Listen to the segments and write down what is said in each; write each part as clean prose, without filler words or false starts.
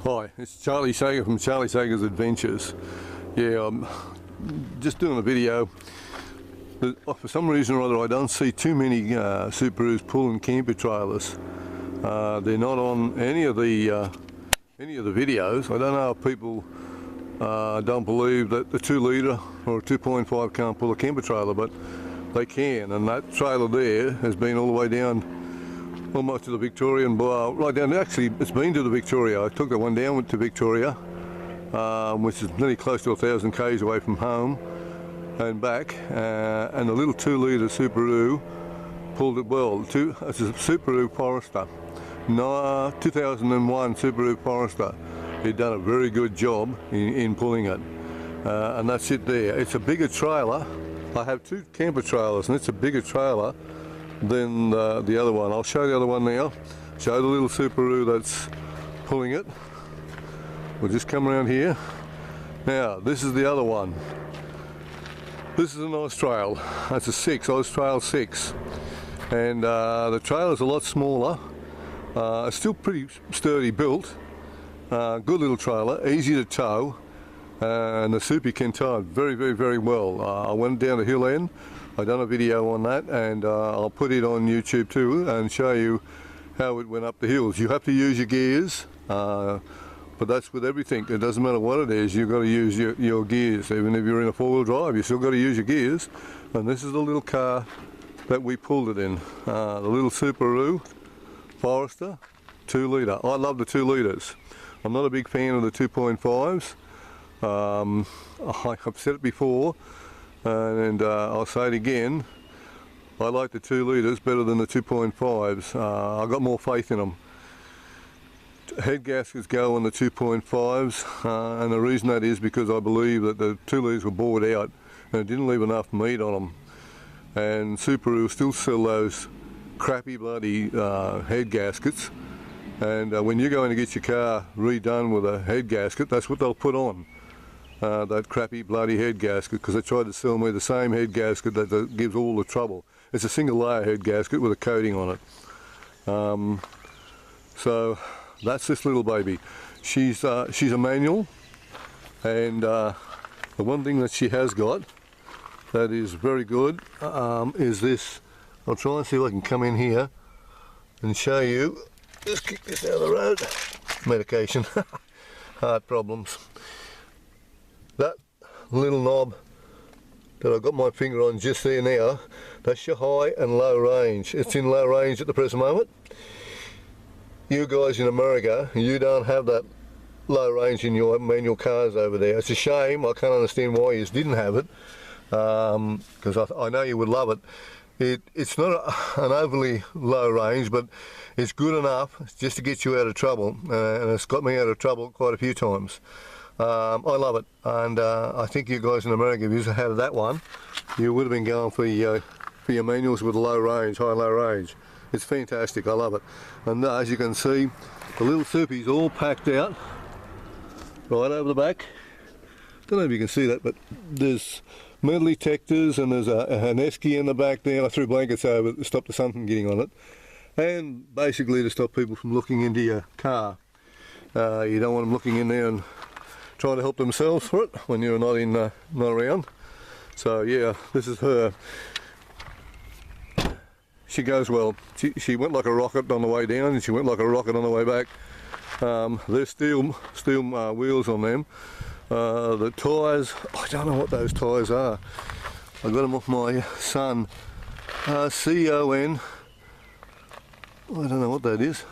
Hi, it's Charlie Sago from Charlie Sago's Adventures. Yeah, I'm just doing a video. For some reason or other, I don't see too many Subarus pulling camper trailers. They're not on any of the videos. I don't know if people don't believe that the 2 litre or 2.5 can't pull a camper trailer, but they can. And that trailer there has been all the way down almost to the Victorian bar, right down. Actually, it's been to the Victoria. I took that one down, went to Victoria, which is nearly close to 1,000 k's away from home and back. And the little 2 litre Subaru pulled it well. It's a Subaru Forester, 2001 Subaru Forester. He'd done a very good job in pulling it, and that's it there. It's a bigger trailer. I have 2 camper trailers, and it's a bigger trailer than the other one. I'll show the other one now. Show the little Subaru that's pulling it. We'll just come around here. Now, this is the other one. This is a nice trail. That's a 6, Oz Trail 6. And the trailer's a lot smaller. It's still pretty sturdy built. Good little trailer, easy to tow. And the Supy can tow it very, very, very well. I went down the hill end. I've done a video on that, and I'll put it on YouTube too and show you how it went up the hills. You have to use your gears, but that's with everything. It doesn't matter what it is, you've got to use your gears. Even if you're in a 4-wheel drive, you still got to use your gears. And this is the little car that we pulled it in, the little Subaru Forester 2 litre. I love the 2 litres. I'm not a big fan of the 2.5s. I've said it before, and I'll say it again. I like the 2 litres better than the 2.5s. I've got more faith in them. Head gaskets go on the 2.5s, and the reason that is because I believe that the 2 litres were bored out and it didn't leave enough meat on them. And Subaru still sell those crappy bloody head gaskets, and when you're going to get your car redone with a head gasket, that's what they'll put on. That crappy bloody head gasket, because they tried to sell me the same head gasket that gives all the trouble. It's a single layer head gasket with a coating on it. So that's this little baby. She's a manual, and the one thing that she has got that is very good is this. I'll try and see if I can come in here and show you. Just kick this out of the road. Medication, heart problems. That little knob that I've got my finger on just there now, that's your high and low range. It's in low range at the present moment. You guys in America, you don't have that low range in your manual cars over there. It's a shame. I can't understand why you didn't have it, because I know you would love it. It's not an overly low range, but it's good enough just to get you out of trouble, and it's got me out of trouble quite a few times. I love it, and I think you guys in America, if you had that one, you would have been going for your manuals with low range, high-low range. It's fantastic. I love it. And as you can see, the little Supy's all packed out right over the back. Don't know if you can see that, but there's metal detectors, and there's an esky in the back there. I threw blankets over it to stop the sun from getting on it, and basically to stop people from looking into your car. You don't want them looking in there and trying to help themselves for it when you're not around. So yeah, this is her. She goes well. She went like a rocket on the way down, and she went like a rocket on the way back. There's steel wheels on them. The tyres, I don't know what those tyres are. I got them off my son. CON. I don't know what that is.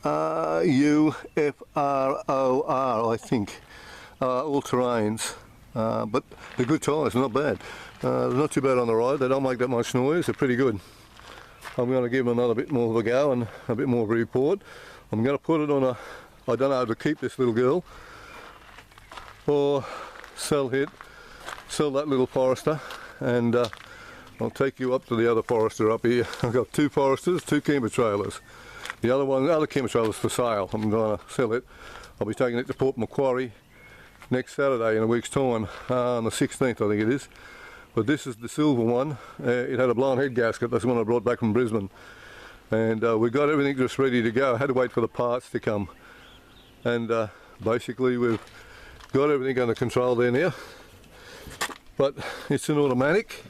UFROR, I think. All terrains, but they're good tyres, they're not bad. They're not too bad on the ride. They don't make that much noise. They're pretty good. I'm going to give them another bit more of a go and a bit more of a report. I'm going to put it on a, I don't know, to keep this little girl or sell that little Forester, and I'll take you up to the other Forester up here. I've got 2 Foresters, 2 camper trailers. The other camper trailer's for sale. I'm going to sell it. I'll be taking it to Port Macquarie next Saturday in a week's time, on the 16th I think it is. But this is the silver one. It had a blown head gasket. That's the one I brought back from Brisbane. And we got everything just ready to go. I had to wait for the parts to come. and basically we've got everything under control there now. But it's an automatic,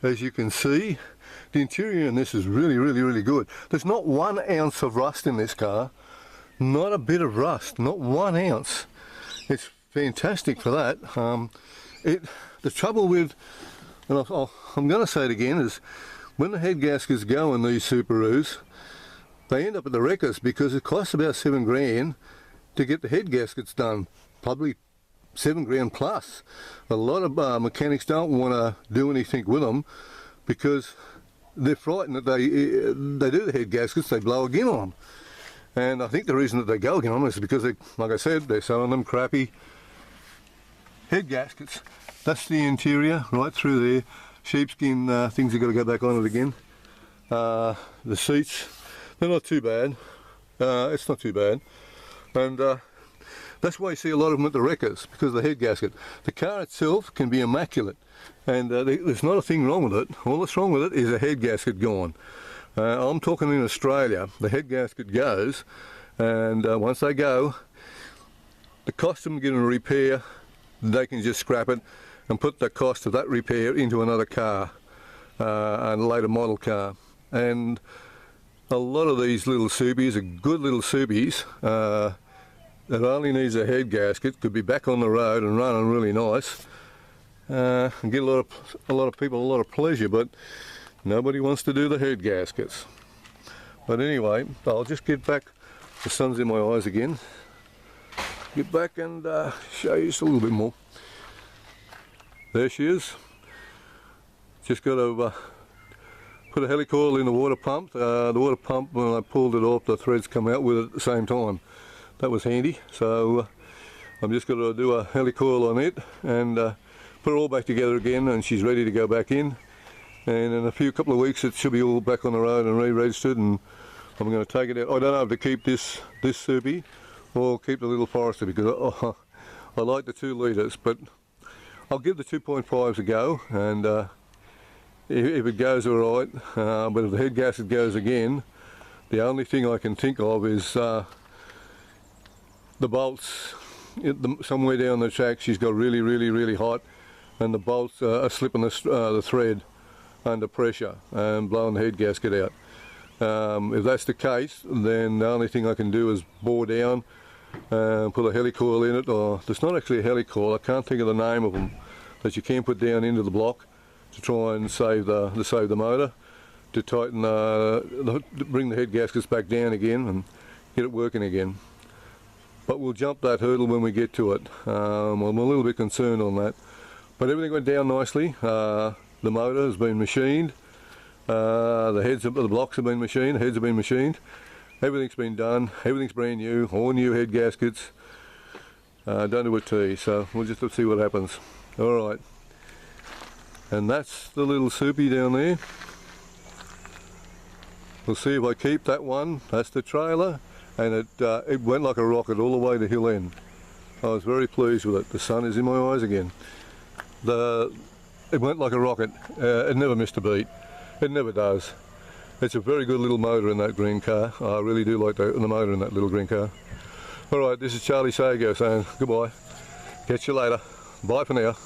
as you can see. The interior in this is really good. There's not 1 ounce of rust in this car, not a bit of rust, not 1 ounce. It's fantastic for that. The trouble with, and I'm going to say it again, is when the head gaskets go in these Subarus, they end up at the wreckers because it costs about 7 grand to get the head gaskets done, probably 7 grand plus. A lot of mechanics don't want to do anything with them because they're frightened that they do the head gaskets, they blow again on them. And I think the reason that they go again on them is because, like I said, they're selling them crappy head gaskets. That's the interior right through there. Sheepskin things have got to go back on it again. The seats, they're not too bad. It's not too bad. And that's why you see a lot of them at the wreckers, because of the head gasket. The car itself can be immaculate, and there's not a thing wrong with it. All that's wrong with it is a head gasket gone. I'm talking in Australia, the head gasket goes, and once they go, the cost of them getting a repair, they can just scrap it and put the cost of that repair into another car, a later model car. And a lot of these little Subies are good little Subies that only needs a head gasket, could be back on the road and running really nice, and get a lot of people a lot of pleasure, but nobody wants to do the head gaskets. But anyway, I'll just get back, the sun's in my eyes again, get back and show you just a little bit more. There she is. Just got to put a helicoil in the water pump. The water pump, when I pulled it off, the threads come out with it at the same time. That was handy, so I'm just going to do a helicoil on it and put it all back together again, and she's ready to go back in. And in a couple of weeks it should be all back on the road and re-registered, and I'm going to take it out. I don't know if to keep this Subi or keep the little Forester, because I like the 2 litres, but I'll give the 2.5s a go, and if it goes alright, but if the head gasket goes again, the only thing I can think of is the bolts. Somewhere down the track she's got really hot, and the bolts are slipping the thread under pressure and blowing the head gasket out. If that's the case, then the only thing I can do is bore down and put a helicoil in it, or there's not actually a helicoil, I can't think of the name of them, that you can put down into the block to try and save the motor, to tighten bring the head gaskets back down again and get it working again. But we'll jump that hurdle when we get to it. I'm a little bit concerned on that, but everything went down nicely. The motor has been machined, the blocks have been machined, the heads have been machined, everything's been done, everything's brand new, all new head gaskets, done to a T, so we'll just see what happens. Alright, and that's the little Subi down there. We'll see if I keep that one. That's the trailer, and it went like a rocket all the way to Hill End. I was very pleased with it. The sun is in my eyes again. It went like a rocket. It never missed a beat. It never does. It's a very good little motor in that green car. I really do like the motor in that little green car. Alright, this is Charlie Sago saying goodbye. Catch you later. Bye for now.